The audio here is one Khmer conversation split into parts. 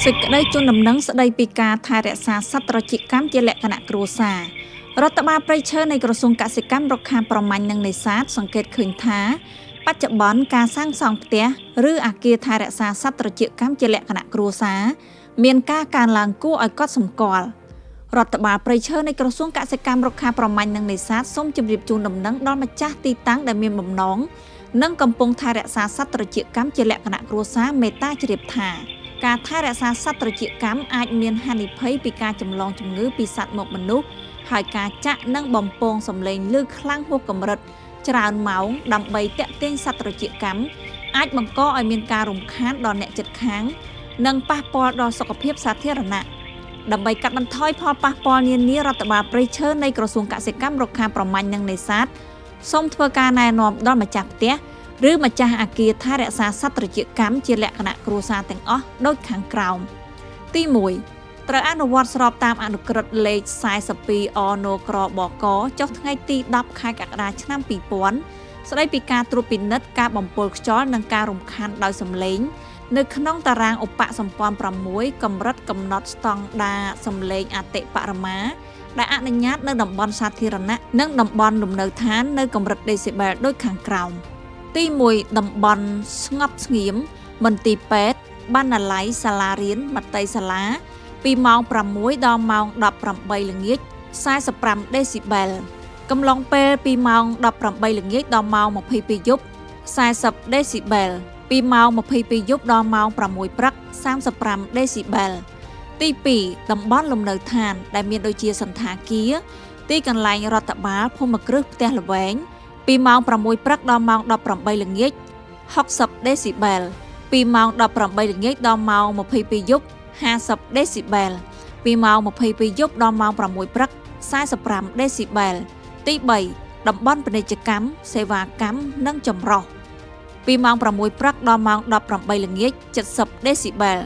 សេចក្តីជូនដំណឹងស្តីពីការថែរក្សាសត្វត្រចៀកកម្មជាលក្ខណៈគ្រួសាររដ្ឋបាលព្រៃឈើនៃក្រសួងកសិកម្មរុក្ខាប្រមាញ់និងនេសាទសង្កេតឃើញថាបច្ចុប្បន្នការសាងសង់ផ្ទះឬអគារថែរក្សាសត្វត្រចៀកកម្មជាលក្ខណៈគ្រួសារមានការកើនឡើងគួរឲ្យកត់សម្គាល់រដ្ឋបាលព្រៃឈើនៃក្រសួងកសិកម្មរុក្ខាប្រមាញ់និងនេសាទសូមជម្រាបជូនដំណឹងដល់ម្ចាស់ទីតាំងដែលមានបំណងនិងកំពុងថែរក្សាសត្វត្រចៀកកម្មជាលក្ខណៈគ្រួសារមេត្តាជ្រាបថាការថែរក្សាសត្វត្រចៀកកម្មអាចមានហានិភ័យពីការចម្លងជំងឺពីសត្វមកមនុស្សហើយការចាក់និងបំពងសម្លេងឮខ្លាំងហួសកម្រិតច្រើនម៉ោងដើម្បីទាក់ទាញសត្វត្រចៀកកម្មអាចបង្កឲ្យមានការរំខានដល់អ្នកជិតខាងនិងប៉ះពាល់ដល់សុខភាពសាធារណៈដើម្បីកាត់បន្ថយផលប៉ះពាល់នានារដ្ឋបាលព្រៃឈើនៃក្រសួងកសិកម្មរុក្ខាប្រមាញ់និងនេសាទសូមធ្វើការណែនាំដល់ម្ចាស់ផ្ទះឬម្ចាស់អគារថែរក្សាសត្វត្រចៀកកម្មជាលក្ខណៈគ្រួសារទាំងអស់ដូចខាងក្រោមទី1ត្រូវអនុវត្តស្របតាមអនុក្រឹត្យលេខ42 អ ន ក្រ ប ក ចុះថ្ងៃទី10 ខែកក្កដាឆ្នាំ2000ស្តីពីការត្រួតពិនិត្យការបំពុលខ្យល់និងការរំខានដោយសំឡេងនៅក្នុងតារាងឧបសម្ព័ន្ធ6កម្រិតកំណត់ស្តង់ដារសំឡេងអតិបរមាដែលអនុញ្ញាតនៅតំបន់សាធារណៈនិងតំបន់លំនៅឋាននៅកម្រិតដេស៊ីបែលដូចខាងក្រោមទី1តំបន់ស្ងប់ស្ងៀមមន្ទីរពេទ្យបណ្ណាល័យសាលារៀនមត្តេយ្យសាលាពីម៉ោង6ដល់ម៉ោង18ល្ងាច45ដេស៊ីបែលកំឡុងពេលពីម៉ោង18ល្ងាចដល់ម៉ោង22យប់40ដេស៊ីបែលពីម៉ោង22យប់ដល់ម៉ោង6ព្រឹក35ដេស៊ីបែលទី2តំបន់លំនៅឋានដែលមានដូចជាសន្តាគារទីកន្លែងរដ្ឋបាលភូមិគ្រឹះផ្ទះល្វែងពីម៉ោង6ព្រឹកដល់ម៉ោង18ល្ងាច60ដេស៊ីបែលពីម៉ោង18ល្ងាចដល់ម៉ោង22យប់50ដេស៊ីបែលពីម៉ោង22យប់ដល់ម៉ោង6ព្រឹក45ដេស៊ីបែលទី3តំបន់ពាណិជ្ជកម្មសេវាកម្មនិងចម្រុះពីម៉ោង6ព្រឹកដល់ម៉ោង18ល្ងាច70ដេស៊ីបែល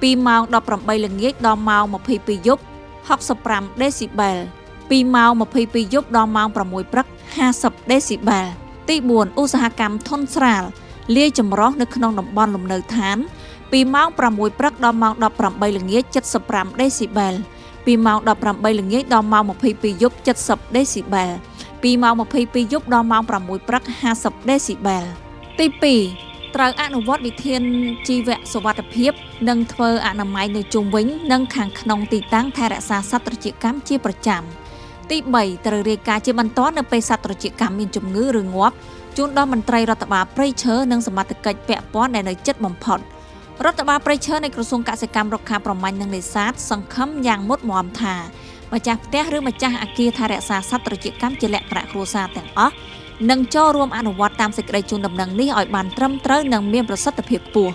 ពីម៉ោង18ល្ងាចដល់ម៉ោង22យប់65ដេស៊ីបែលពីម៉ោង22យប់ដល់ម៉ោង6ព្រឹក50ដេស៊ីបែលទី4ឧស្សាហកម្មធុនស្រាលលាយចម្រុះនៅក្នុងតំបន់លំនៅឋានពីម៉ោង6ព្រឹកដល់ម៉ោង18ល្ងាច75ដេស៊ីបែលពីម៉ោង18ល្ងាចដល់ម៉ោង22យប់70ដេស៊ីបែលពីម៉ោង22យប់ដល់ម៉ោង6ព្រឹក50ដេស៊ីបែលទី2ត្រូវអនុវត្តវិធានជីវសុវត្ថិភាពនិងធ្វើអនាម័យនៅជុំវិញនិងខាងក្នុងទីតាំងថែរក្សាសត្វត្រចៀកកម្មជាប្រចាំទី3ត្រូវរាយការណ៍ជាបន្ទាន់នៅពេលសត្វត្រចៀកកម្មមានជំងឺឬងាប់ជូនដល់មន្ត្រីរដ្ឋបាលព្រៃឈើនិងសមត្ថកិច្ចពាក់ព័ន្ធដែលនៅជិតបំផុតរដ្ឋបាលព្រៃឈើនៃក្រសួងកសិកម្មរុក្ខាប្រមាញ់និងនេសាទសង្ឃឹមយ៉ាងមុតមមថាម្ចាស់ផ្ទះឬម្ចាស់អគារថែរក្សាសត្វត្រចៀកកម្មជាលក្ខណៈគ្រួសារទាំងអស់នឹងចូលរួមអនុវត្តតាមសេចក្តីជូនដំណឹងនេះឲ្យបានត្រឹមត្រូវនិងមានប្រសិទ្ធភាពខ្ពស់